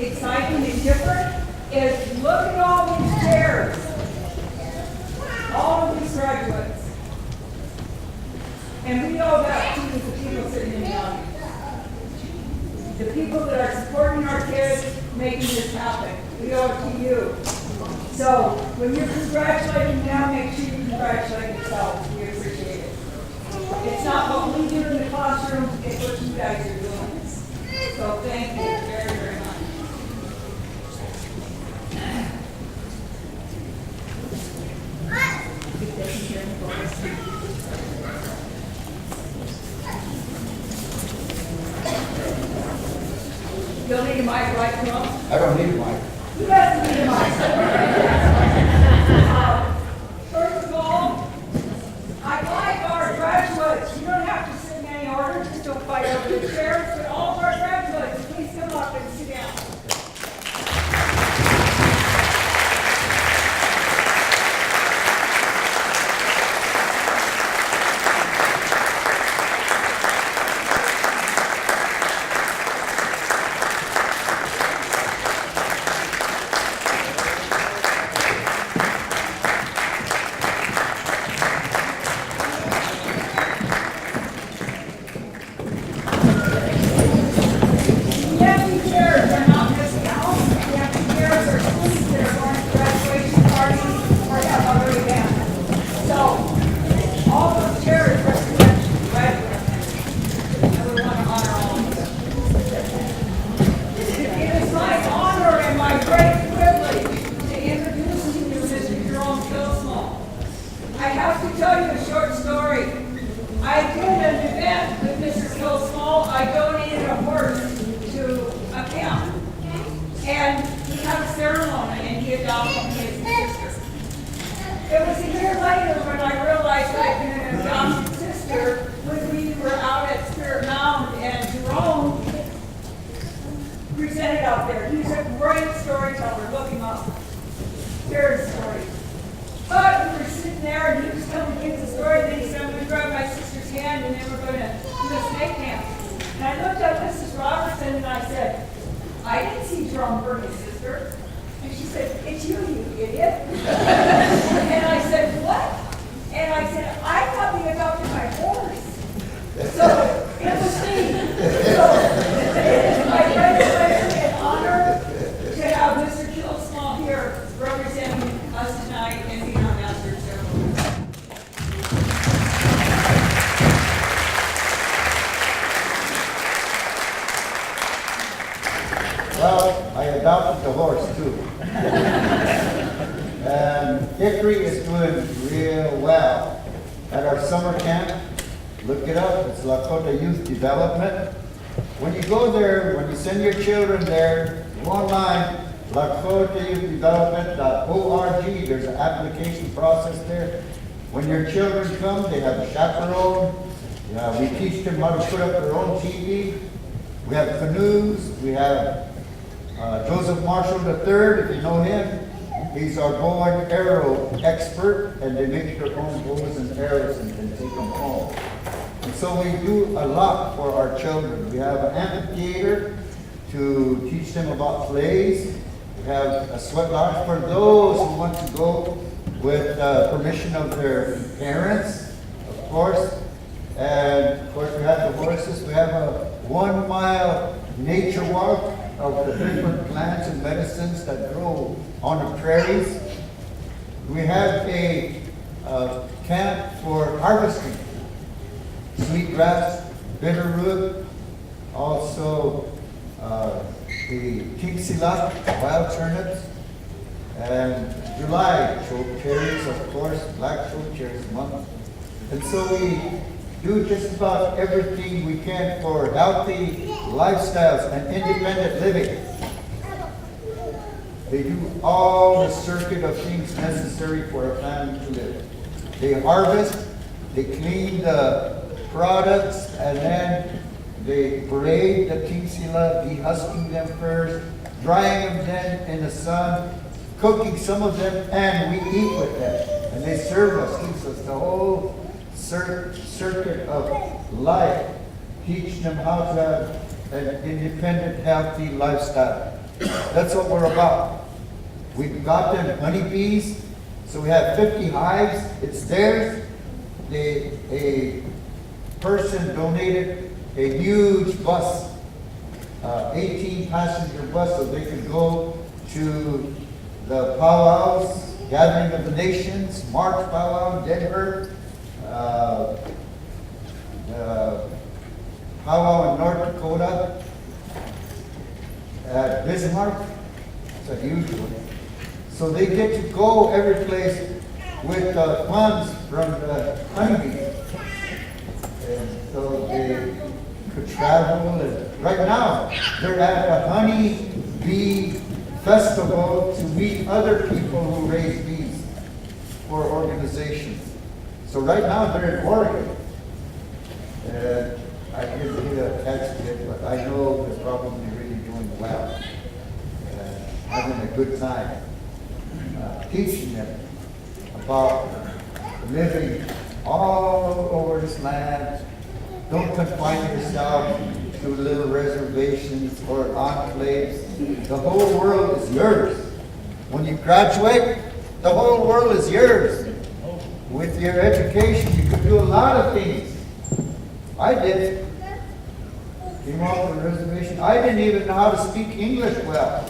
exciting and different is look at all these chairs. All of these graduates. And we owe that to the people sitting in the audience. The people that are supporting our kids, making this happen. We owe it to you. So when you're congratulating them, make sure you congratulate yourselves. We appreciate it. It's not what we do in the classroom, it's what you guys are doing. So thank you very, very much. You'll need a mic, right, Carl? I don't need a mic. Who doesn't need a mic? First of all, I'd like our graduates, you don't have to sit in any order, just don't fight over the chairs, but all of our graduates, please come up and sit down. The empty chairs are not missing out. The empty chairs are students that are going to graduation parties or have other events. So, all those chairs represent graduates. And we want to honor all of them. It is my honor and my great privilege to introduce to you Mr. Jerome Kilsmall. I have to tell you a short story. I did an event with Mr. Kilsmall. I donated a horse to a camp. And we had a ceremony and he adopted me as his sister. It was a year later when I realized I'd been an adopted sister when we were out at Spirit Mound and Jerome presented out there. He's a great storyteller. Look him up. Here's the story. But we were sitting there and he was telling me the story. Then he said, I'm going to grab my sister's hand and then we're going to do a snake dance. And I looked at Mrs. Robertson and I said, I didn't see Jerome burn his sister. And she said, it's you, you idiot. And I said, what? And I said, I thought we adopted my horse. So it was me. So it is my great pleasure and honor to have Mr. Kilsmall here representing us tonight and being our master of ceremonies. Well, I adopted the horse too. And Hickory is doing real well. At our summer camp, look it up, it's Lakota Youth Development. When you go there, when you send your children there, go online, LakotaYouthDevelopment.org, there's an application process there. When your children come, they have a chaperone. We teach them how to put up their own TV. We have canoes, we have Joseph Marshall III, if you know him, he's our bow and arrow expert, and they make their own bows and arrows and take them home. And so we do a lot for our children. We have an amphitheater to teach them about plays. We have a sweat lodge for those who want to go with permission of their parents, of course. And of course we have the horses. We have a 1 mile nature walk of the different plants and medicines that grow on the prairies. We have a camp for harvesting sweetgrass, bitterroot, also the Kingsila, wild turnips, and July choke cherries, of course, black choke cherries month. And so we do just about everything we can for healthy lifestyles and independent living. They do all the circuit of things necessary for a family to live. They harvest, they clean the products, and then they braid the Kingsila, dehusking them first, drying them then in the sun, cooking some of them, and we eat with them. And they serve us, gives us the whole circuit of life, teach them how to have an independent, healthy lifestyle. That's what we're about. We've got them honeybees, so we have 50 hives. It's theirs. A person donated a huge bus, 18-passenger bus, so they could go to the powwows, Gathering of the Nations, March powwow in Denver, powwow in North Dakota, at Bismarck. It's a huge one. So they get to go every place with funds from the honeybees. And so they could travel. And right now, they're at a honey bee festival to meet other people who raise bees for organizations. So right now, they're in Oregon. And I didn't get a text yet, but I know they're probably really doing well. Having a good time. Teaching them about living all over this land. Don't confine yourself to little reservations or enclaves. The whole world is yours. When you graduate, the whole world is yours. With your education, you can do a lot of things. I did it. Came off the reservation. I didn't even know how to speak English well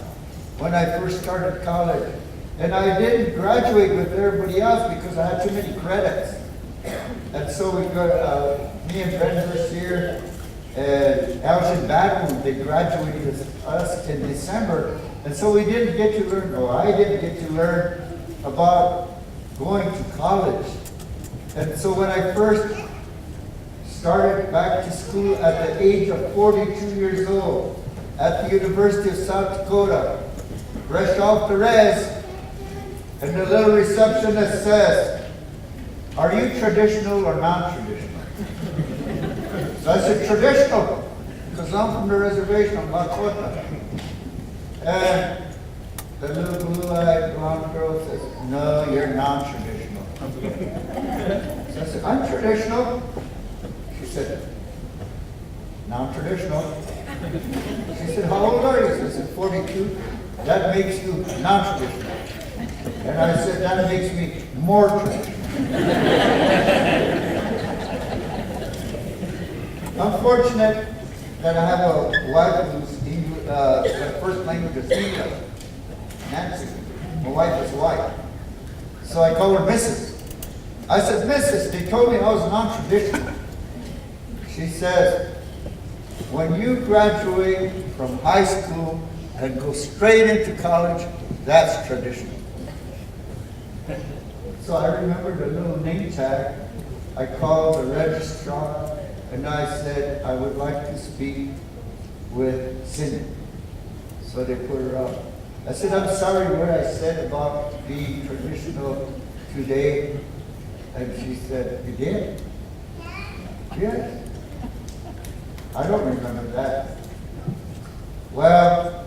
when I first started college. And I didn't graduate with everybody else because I had too many credits. And so we got, me and Ben Mercier and Elgin Badwood, they graduated with us in December. And so we didn't get to learn, or I didn't get to learn about going to college. And so when I first started back to school at the age of 42 years old at the University of South Dakota, fresh off the res, and the little receptionist says, "Are you traditional or non-traditional?" So I said, "Traditional," because I'm from the reservation of Lakota. And the little blue-eyed blonde girl says, "No, you're non-traditional." So I said, "I'm traditional." She said, "Non-traditional." She said, "How old are you?" I said, 42. "That makes you non-traditional." And I said, "That makes me more traditional." I'm fortunate that I have a wife whose her first language is English, Nancy. My wife is white. So I call her Mrs. I said, "Mrs., they told me I was non-traditional." She says, "When you graduate from high school and go straight into college, that's traditional." So I remember the little name tag. I called the registrar and I said, "I would like to speak with Cindy." So they put her up. I said, "I'm sorry what I said about being traditional today." And she said, "You did?" "Yes." "I don't remember that." Well,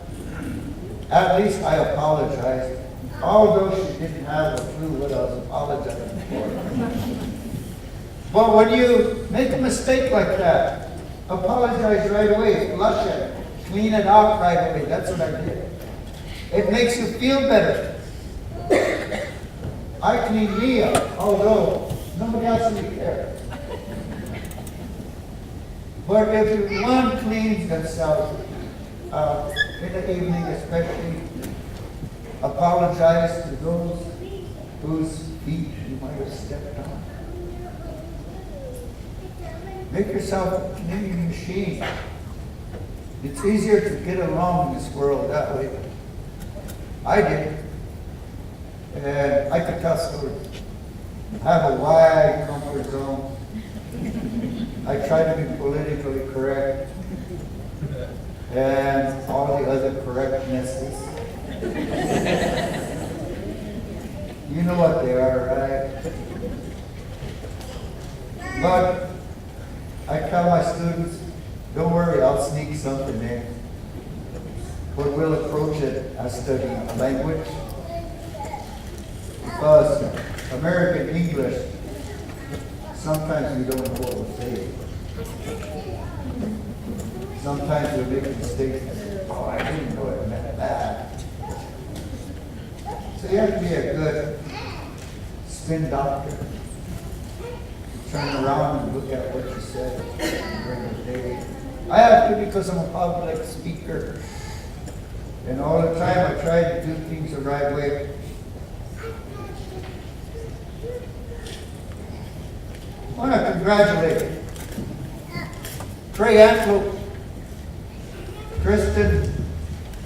at least I apologized, although she didn't have a clue what I was apologizing for. But when you make a mistake like that, apologize right away, flush it, clean it out right away. That's what I did. It makes you feel better. I clean me up, although nobody else really cares. But if one cleans themselves in the evening especially, apologize to those whose feet you might have stepped on. Make yourself a cleaning machine. It's easier to get along in this world that way. I did. And I could tell stories. I have a wide comfort zone. I try to be politically correct. And all the other correctnesses. You know what they are, right? But I tell my students, don't worry, I'll sneak something in. But we'll approach it as studying a language. Because American English, sometimes we don't know what we're saying. Sometimes we make mistakes. "Oh, I didn't know it meant bad. So you have to be a good spin doctor. Turn around and look at what you said during the day. I have to because I'm a public speaker. And all the time I try to do things the right way. I want to congratulate Trey Antelope, Kristen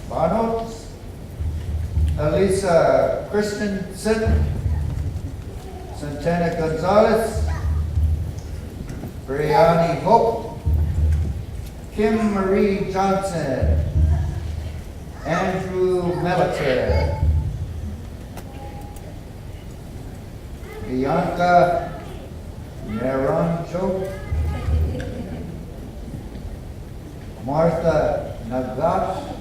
Bonos, Elisa Christensen, Santana Gonzalez, Brianni Hope, Kim Marie Johnson, Andrew Meliter, Bianca Naranjo, Martha Nagat,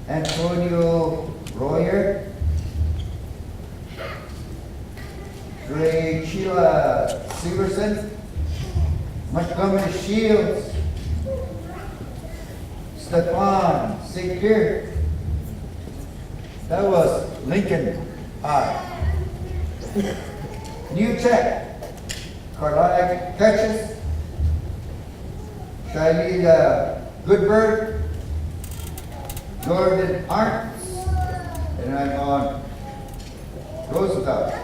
Antonio Royer, Sheila Severson, Montgomery Shields, Stefan Sikir. That was Lincoln High. New Tech, Carlotta Catches, Shailita Goodberg, Jordan Arntz, and I'm on Roosevelt.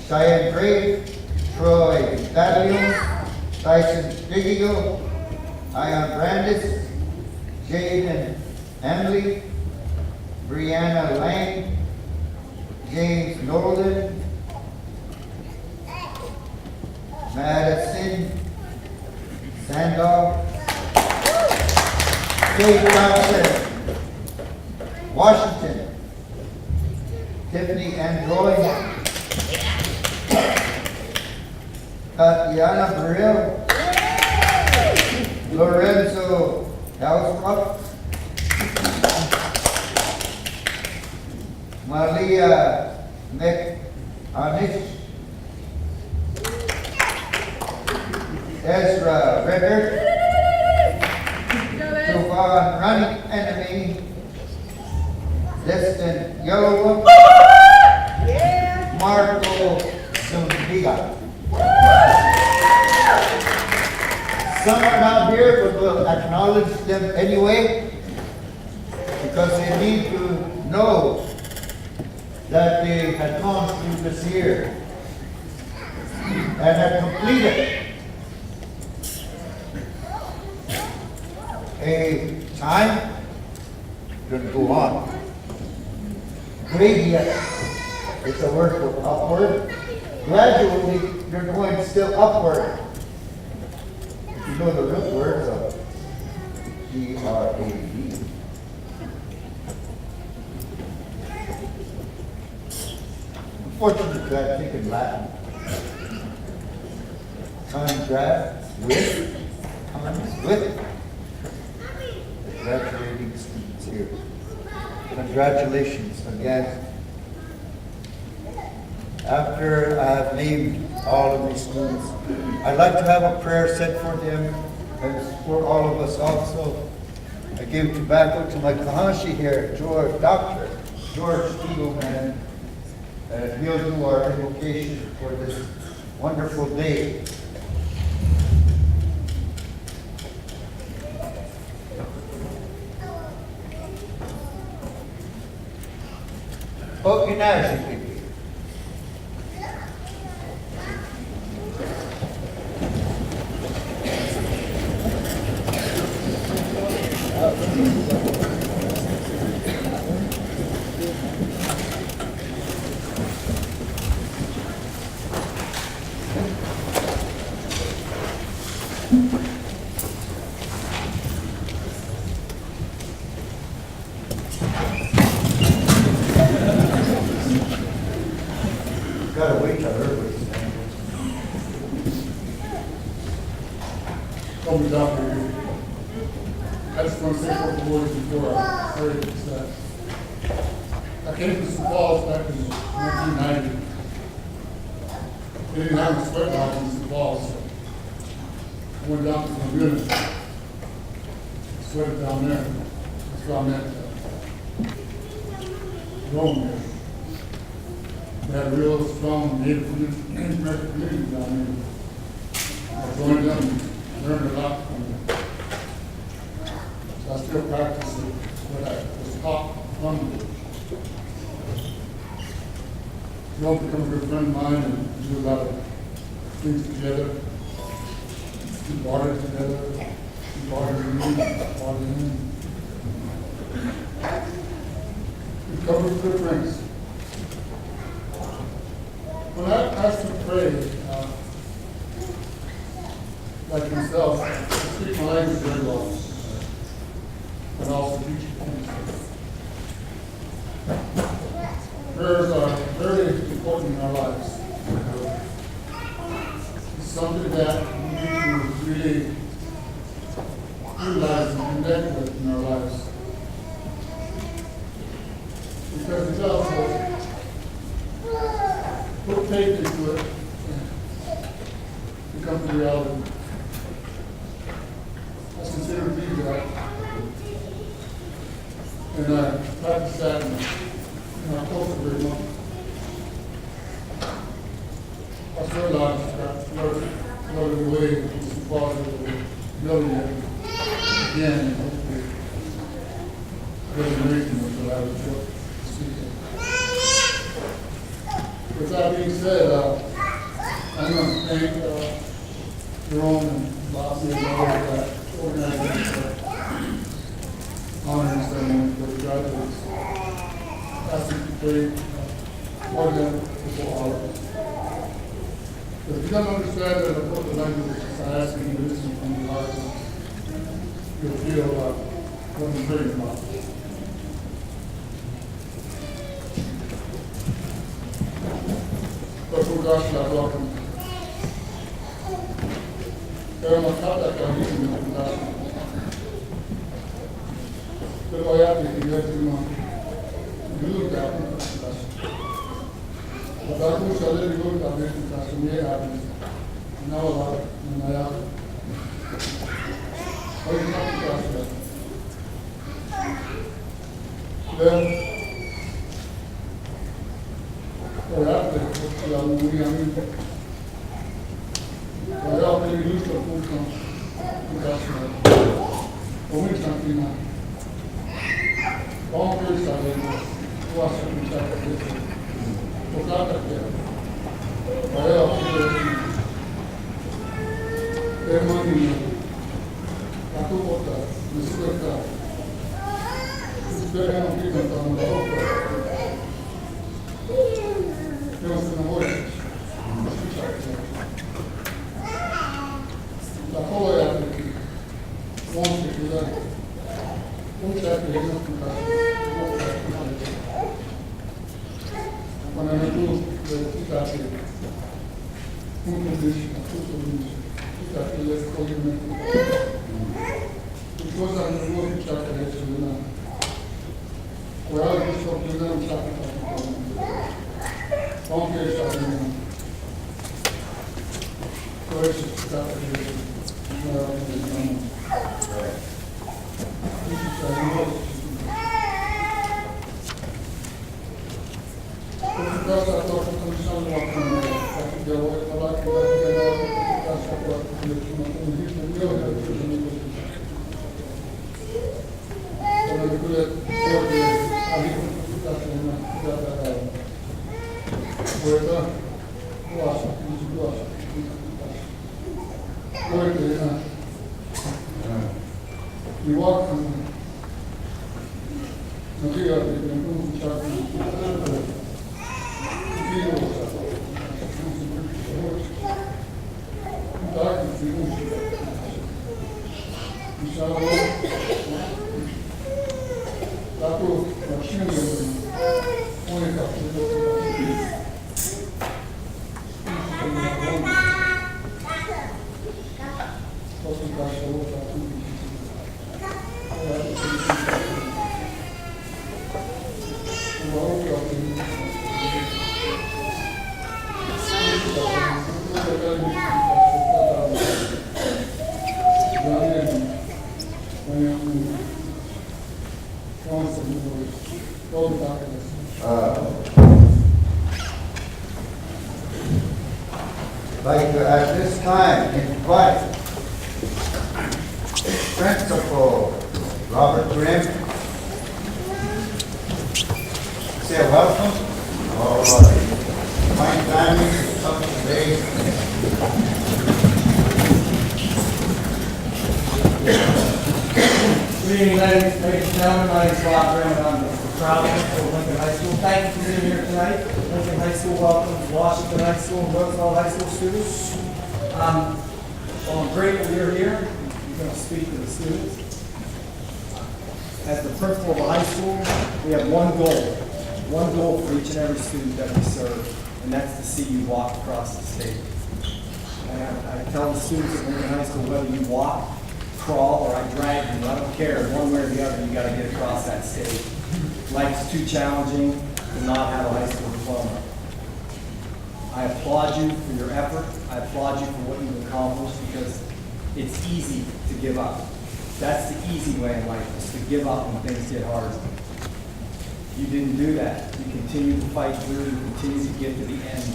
Cheyenne Grave, Troy Stadium, Tyson Digio, Ion Brandis, Jaden Emily, Brianna Lang, James Nolan, Madison Sandow, Kate Johnson, Washington, Tiffany Android, Tatiana Burrell, Lorenzo Hausrup, Malia McAnish, Ezra Ritter, Jovan Running Enemy, Destin Yellowwood, Marco Zumbiga. Some are not here, but we'll acknowledge them anyway, because they need to know that they had gone through this year and had completed a time to go on. Gradient is a word for upward. Gradually, you're going still upward. If you know the root words of G-R-A-D. Unfortunately, I've taken Latin. Contrast with, comes with. Graduating students here. Congratulations again. After I have named all of these students, I'd like to have a prayer said for them and for all of us also. I give tobacco to my Kahashi here, Dr. George Spiegelman, and he'll do our invocation for this wonderful day. Okay, now, people. Gotta wait till everybody's saying. Call me Doctor. I just want to say a couple words before I pray this. I came to Sioux Falls back in 1990. They didn't have a sweat lodge in Sioux Falls, so I went down to the community. sweater down there. That's where I met Rome there. They had a real strong Native American community down there. I joined them and learned a lot from them. So I still practice what I was taught from them. Rome became a good friend of mine and do a lot of things together. We water together. We water in, water in. We covered good friends. When I asked to pray, like himself, I speak my language very well, but also teach things. Prayers are very important in our lives. It's something that we need to really utilize and connect with in our lives. Because it does put faith into it and become a reality. I consider to be that. And I practice that in our culture very much. I realized that floated away from some father millionaire again, and hopefully resurrection was what I was speaking. With that being said, I'm going to thank Jerome and Bobby and all that organizing for honoring ceremony for the graduates. Asking to pray for them before all of us. If you don't understand that the language, I ask you to listen from the heart. You'll feel what I'm praying about. But for God's love, welcome. Pero matata ka hindi mo kung pero kaya tinigyan mo dulu ka Pagkakong sa lingkod kami sa sumiya at nawala nanaya. Ay nakikasa. Then, kaya yung umiyamin. Kaya ako nililus sa puso ng kasa. Puminsan kina. Pangkul sa lingkod. Tuwasa kong sa lingkod. Pagkakot kaya. Kaya ako nililus. Kaya mga aku kota, mesti kita. Sekarang kita tahu apa. Yang senang orang. Tak kau yang ini. Orang kita. Orang kita yang kita. Mana itu kita sih. Mungkin kita pilih komitmen. Because I'm the work chapter is to learn. Well, I just hope you learn chapter. Don't get started. First, chapter is well, this is a note. Because I thought of some walking I could go away, but I could get out of the we walk from Maria and move Aku macam ni, orang tak boleh time, invite Principal Robert Grimm. Say welcome. All right. Fine family, come today. Good evening, ladies and gentlemen. My name is Rob Grimm, and I'm the proud principal of Lincoln High School. Thank you for being here tonight. Lincoln High School welcomes Washington High School and Roosevelt High School students. Well, I'm grateful you're here. I'm going to speak to the students. As the principal of the high school, we have one goal for each and every student that we serve, and that's to see you walk across the stage. And I tell the students at Lincoln High School, whether you walk, crawl, or I drag you, I don't care, one way or the other, you gotta get across that stage. Life's too challenging to not have a high school diploma. I applaud you for your effort. I applaud you for what you've accomplished, because it's easy to give up. That's the easy way in life, is to give up when things get hard. You didn't do that. You continued to fight through, you continued to get to the end.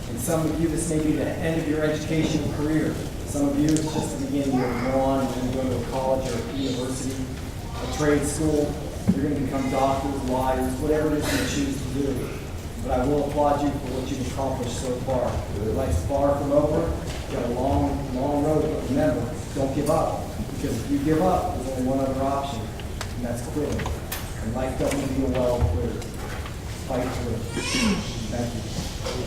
And some of you, this may be the end of your educational career. Some of you, it's just the beginning. You're going to go on, you're going to go to a college or a university, a trade school. You're going to become doctors, lawyers, whatever it is you choose to do. But I will applaud you for what you've accomplished so far. Life's far from over. You've got a long, long road, but remember, don't give up. Because if you give up, there's only one other option, and that's quitting. And life doesn't deal well with quitters. Fight through it. Thank you.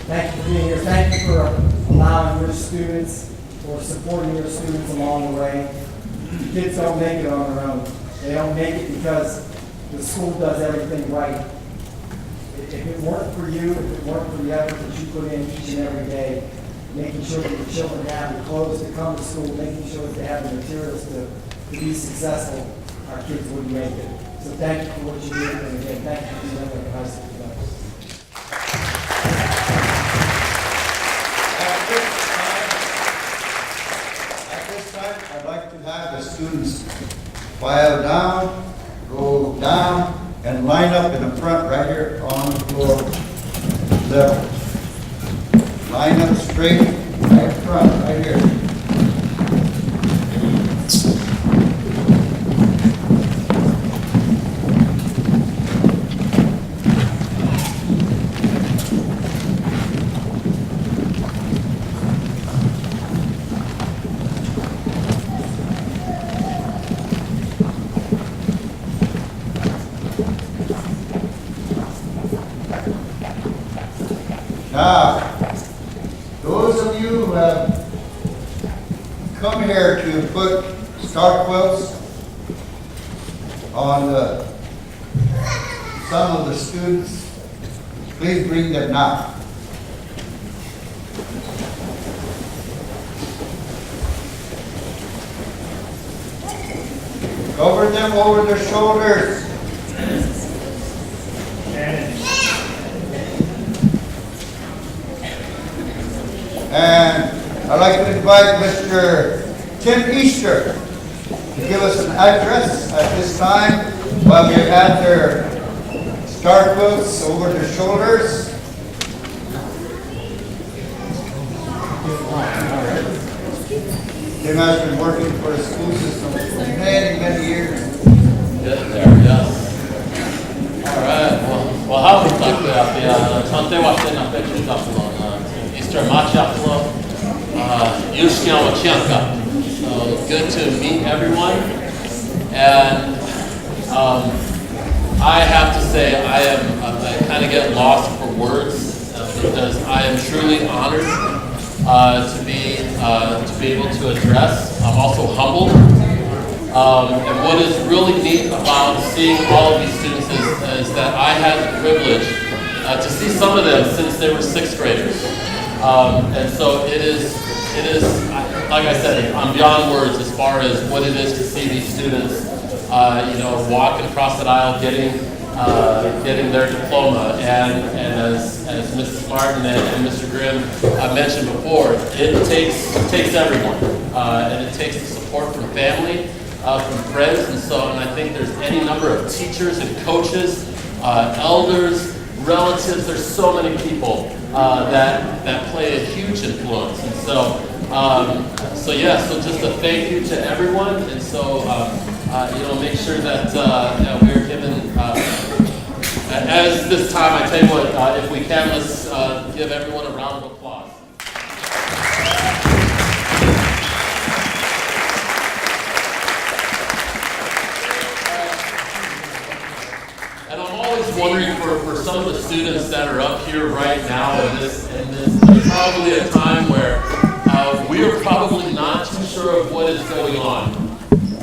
Thank you for being here. Thank you for allowing your students, or supporting your students along the way. Kids don't make it on their own. They don't make it because the school does everything right. If it weren't for you, if it weren't for the effort that you put in each and every day, making sure that your children have the clothes to come to school, making sure that they have the materials to be successful, our kids wouldn't make it. So thank you for what you did, and again, thank you for being in high school tonight. At this time, I'd like to have the students file down, go down, and line up in the front right here on the floor level. Line up straight, right front, right here. Now, those of you who have come here to put star quilts on some of the students, please bring them now. Cover them over their shoulders. And I'd like to invite Mr. Tim Easter to give us an address at this time while we have their star quilts over their shoulders. Tim has been working for the school system for many, many years. Good there, yes. All right, well, how we talk about Tante Washington pictures up along Easter Machi up along Yushkian Wachanka. So good to meet everyone. And I have to say I kind of get lost for words because I am truly honored to be able to address. I'm also humbled. And what is really neat about seeing all of these students is that I had the privilege to see some of them since they were 6th graders. And so it is, like I said, I'm beyond words as far as what it is to see these students, walk across that aisle, getting their diploma. And as Mrs. Martin and Mr. Grimm mentioned before, it takes everyone, and it takes the support from family, from friends, and I think there's any number of teachers and coaches, elders, relatives. There's so many people that play a huge influence, and so So just a thank you to everyone, and so make sure that we're given. As this time, I tell you what, if we can, let's give everyone a round of applause. And I'm always wondering for some of the students that are up here right now, and this is probably a time where we are probably not too sure of what is going on.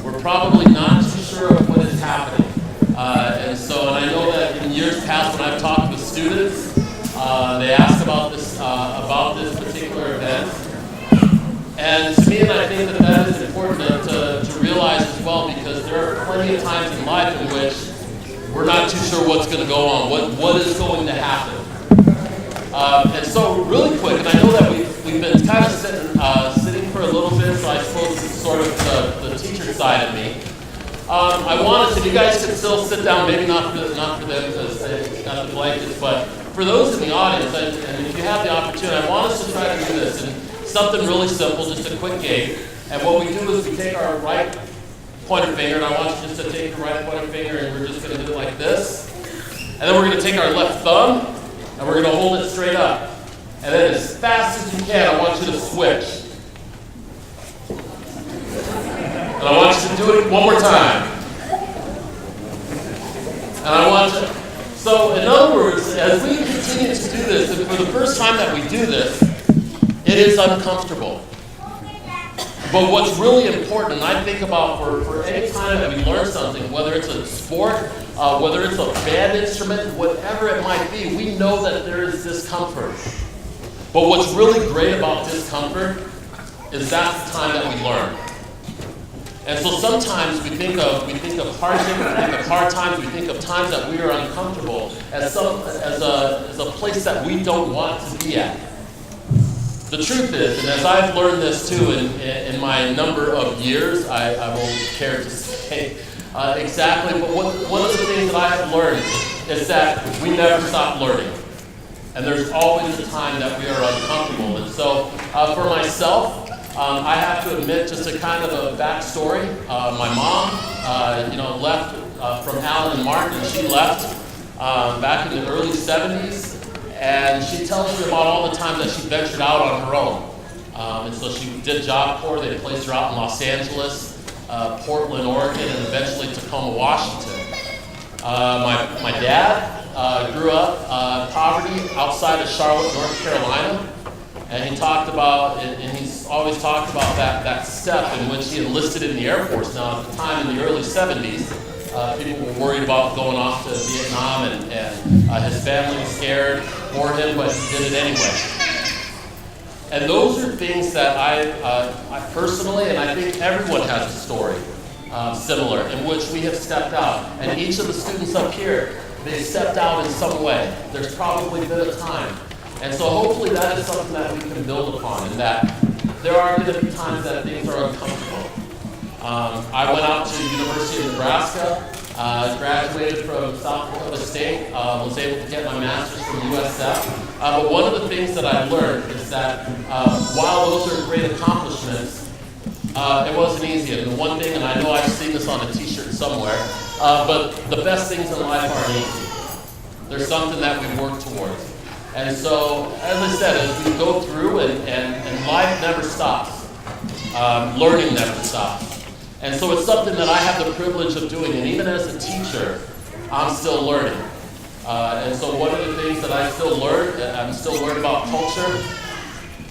We're probably not too sure of what is happening. And I know that in years past when I've talked with students, they ask about this particular event. And to me, and I think that is important to realize as well, because there are plenty of times in life in which we're not too sure what's going to go on, what is going to happen. And so really quick, and I know that we've been kind of sitting for a little bit, so I suppose this is sort of the teacher side of me. I wanted to, you guys can still sit down, maybe not for them because they've got the blankets, but for those in the audience, and if you have the opportunity, I want us to try to do this, and something really simple, just a quick game. And what we do is we take our right pointer finger, and I want you just to take your right pointer finger, and we're just going to do it like this. And then we're going to take our left thumb, and we're going to hold it straight up. And then as fast as you can, I want you to switch. And I want you to do it one more time. And I want you, so in other words, as we continue to do this, and for the first time that we do this, it is uncomfortable. But what's really important, and I think about for any time that we learn something, whether it's a sport, whether it's a band instrument, whatever it might be, we know that there is discomfort. But what's really great about discomfort is that's the time that we learn. And so sometimes we think of hardship, we think of hard times, we think of times that we are uncomfortable as a place that we don't want to be at. The truth is, and as I've learned this too in my number of years, I won't care to say exactly, but one of the things that I have learned is that we never stop learning. And there's always a time that we are uncomfortable. And so for myself, I have to admit, just a kind of a backstory. My mom, left from Alan and Mark, and she left back in the early 70s. And she tells me about all the time that she ventured out on her own. And so she did Job Corps. They placed her out in Los Angeles, Portland, Oregon, and eventually Tacoma, Washington. My dad grew up poverty outside of Charlotte, North Carolina. And he talked about, and he's always talked about that step in which he enlisted in the Air Force. Now, at the time in the early 70s, people were worried about going off to Vietnam, and his family was scared for him, but he did it anyway. And those are things that I personally, and I think everyone has a story similar, in which we have stepped out. And each of the students up here, they stepped out in some way. There's probably been a time. And so hopefully that is something that we can build upon, and that there are going to be times that things are uncomfortable. I went out to the University of Nebraska, graduated from South Dakota State, was able to get my master's from USF. But one of the things that I learned is that while those are great accomplishments, it wasn't easy. And the one thing, and I know I've seen this on a t-shirt somewhere, but the best things in life aren't easy. There's something that we work towards. And so, as I said, as we go through, and life never stops, learning never stops. And so it's something that I have the privilege of doing, and even as a teacher, I'm still learning. And so one of the things that I still learn, I'm still learning about culture,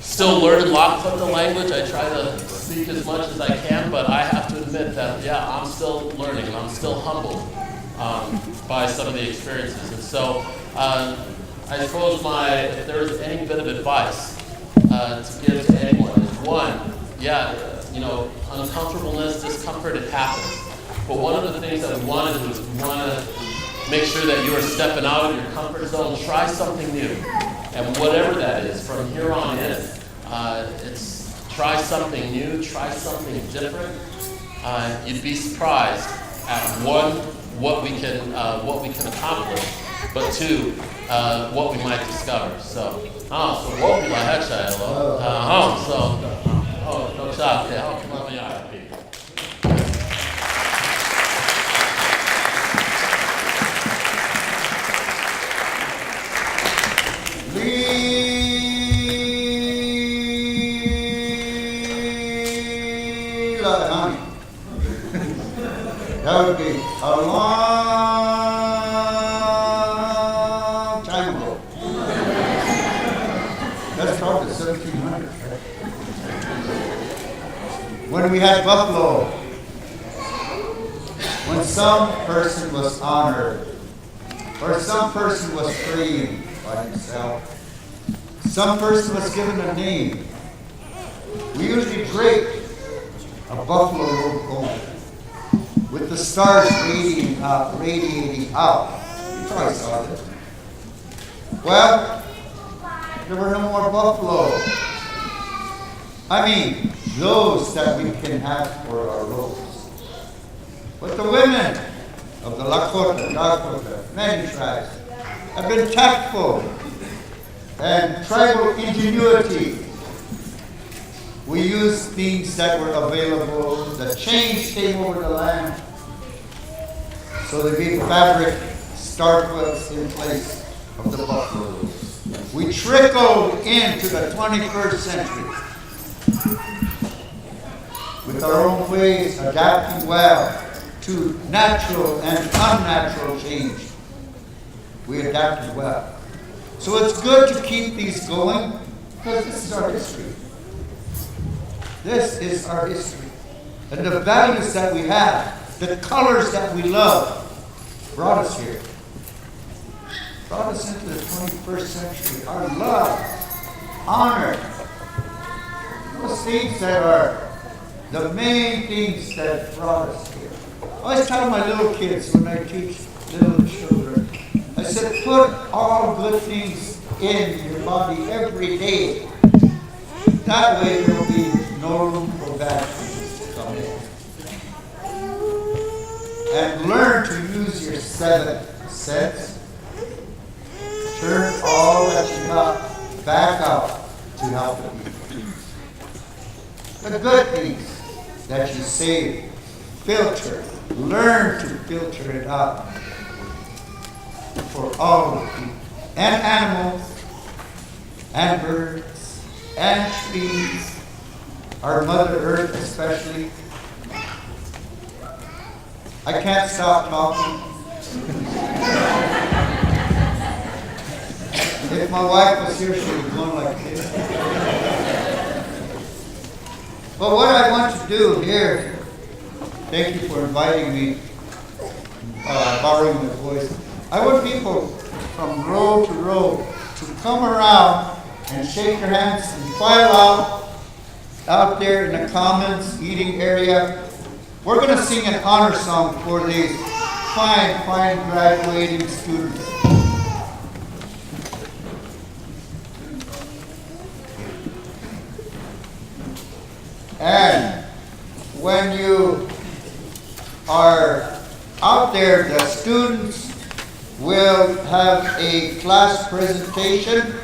still learning Lakota language. I try to speak as much as I can, but I have to admit that, I'm still learning, and I'm still humbled by some of the experiences. And so, I suppose if there's any bit of advice to give to anyone is one, uncomfortableness, discomfort, it happens. But one of the things that we want to do is we want to make sure that you are stepping out of your comfort zone, try something new. And whatever that is, from here on in, it's try something new, try something different. You'd be surprised at one, what we can accomplish, but two, what we might discover. So what will I non sapete, mamma mia, people. That would be a long time ago. That's probably 1700s, right? When we had buffalo, when some person was honored, or some person was freed by himself, some person was given a name, we usually draped a buffalo robe gold with the stars radiating out. You probably saw this. Well, there were no more buffalo. I mean, those that we can have for our robes. But the women of the Lakota, Dakota, many tribes have been tactful and tribal ingenuity. We used things that were available. The change came over the land. So they made fabric star quilts in place of the buffalo. We trickled into the 21st century with our own ways, adapting well to natural and unnatural change. We adapted well. So it's good to keep these going because this is our history. This is our history. And the values that we have, the colors that we love, brought us here. Brought us into the 21st century. Our love, honor, those things that are the main things that brought us here. I always tell my little kids when I teach little children, I said, put all good things in your body every day. That way there will be no room for bad things to come in. And learn to use your 7 senses. Turn all that you got back out to help the people. The good things that you save, filter. Learn to filter it out for all the people. And animals, and birds, and trees. Our Mother Earth especially. I can't stop talking. If my wife was here, she would go like this. But what I want to do here, thank you for inviting me, borrowing the voice. I want people from row to row to come around and shake your hands and file out there in the commons, eating area. We're going to sing an honor song for these fine graduating students. And when you are out there, the students will have a class presentation.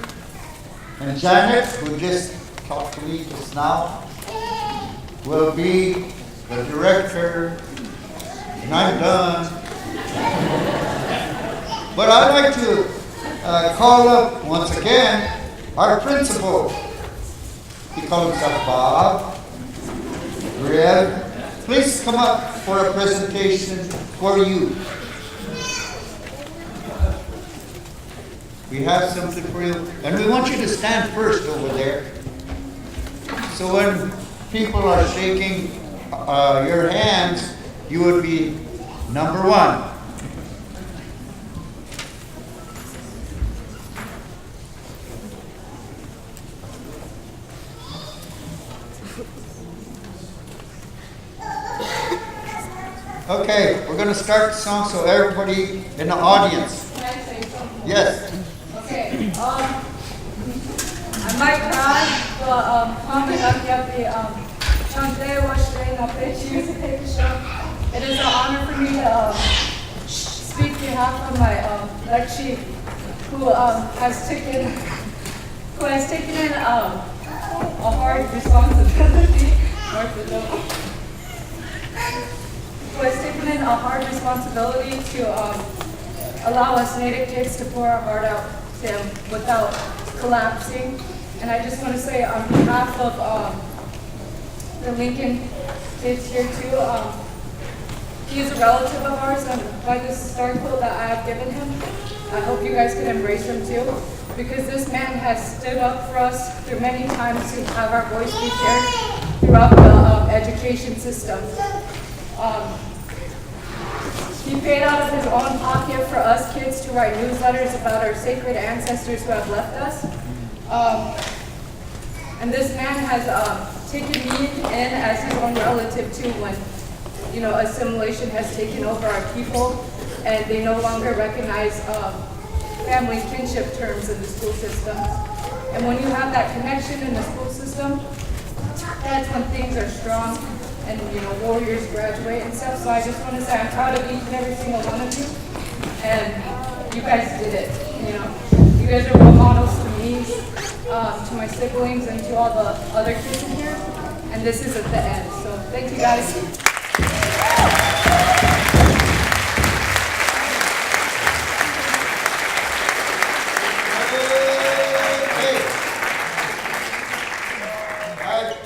And Janet, who just talked to me just now, will be the director, and I'm done. But I'd like to call up once again our principal. He called himself Bob. Red, please come up for a presentation for you. We have something for you, and we want you to stand first over there. So when people are shaking your hands, you would be number 1. Okay, we're going to start the song so everybody in the audience. Can I say something? Yes. Okay, I might cry, but coming up here, it is an honor for me to speak on behalf of my black chief, who has taken in a hard responsibility. Who has taken in a hard responsibility to allow us Native kids to pour our heart out to him without collapsing. And I just want to say on behalf of the Lincoln kids here too, he is a relative of ours, and by this star quilt that I have given him, I hope you guys can embrace him too, because this man has stood up for us through many times to have our voice be shared throughout the education system. He paid out of his own pocket for us kids to write newsletters about our sacred ancestors who have left us. And this man has taken me in as his own relative too when, you know, assimilation has taken over our people and they no longer recognize family kinship terms in the school system. And when you have that connection in the school system, that's when things are strong and, you know, warriors graduate and stuff. So I just want to say I'm proud of each and every single one of you. And you guys did it, you know. You guys are role models to me, to my siblings, and to all the other kids in here. And this is at the end. So thank you guys.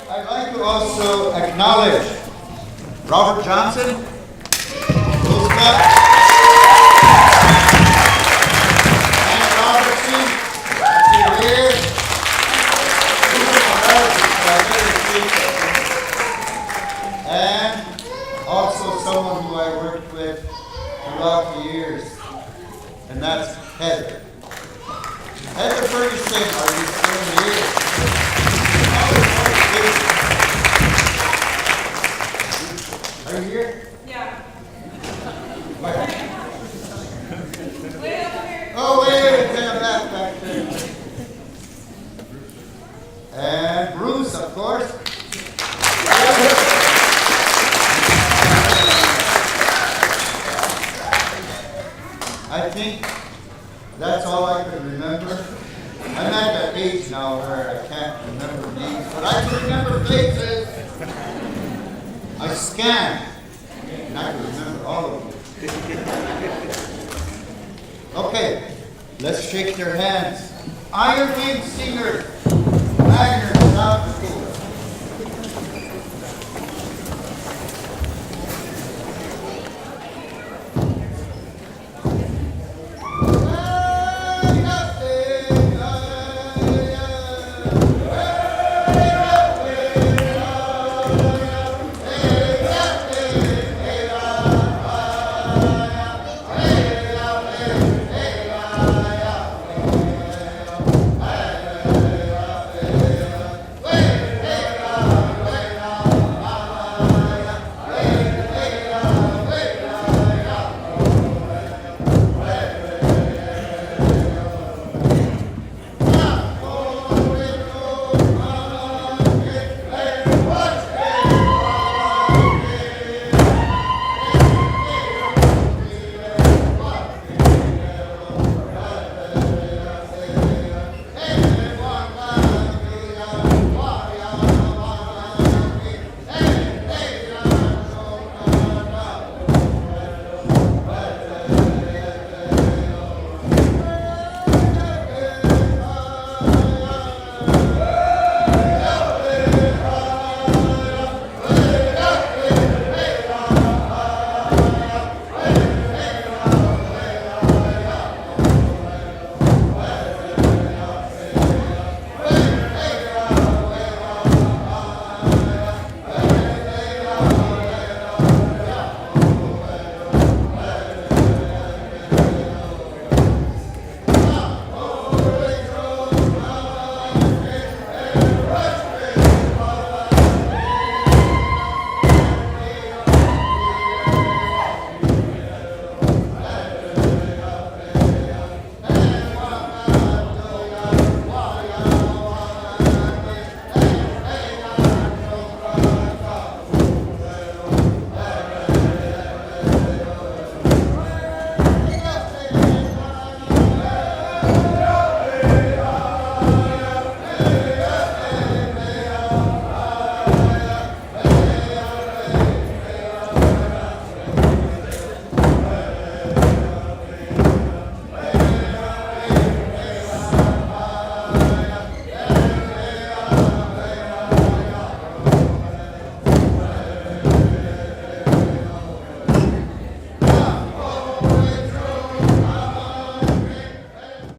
I'd like to also acknowledge Robert Johnson, Roosevelt, and Robertson, here, and also someone who I worked with throughout the years, and that's Heather. Heather Ferguson, are you still here? Are you here? Yeah. Where? Way over here. Oh, wait, back there. And Bruce, of course. I think that's all I can remember. I'm at that age now where I can't remember names, but I can remember faces. I scan, and I can remember all of you. Okay, let's shake their hands. Iron Maiden singer, Wagner.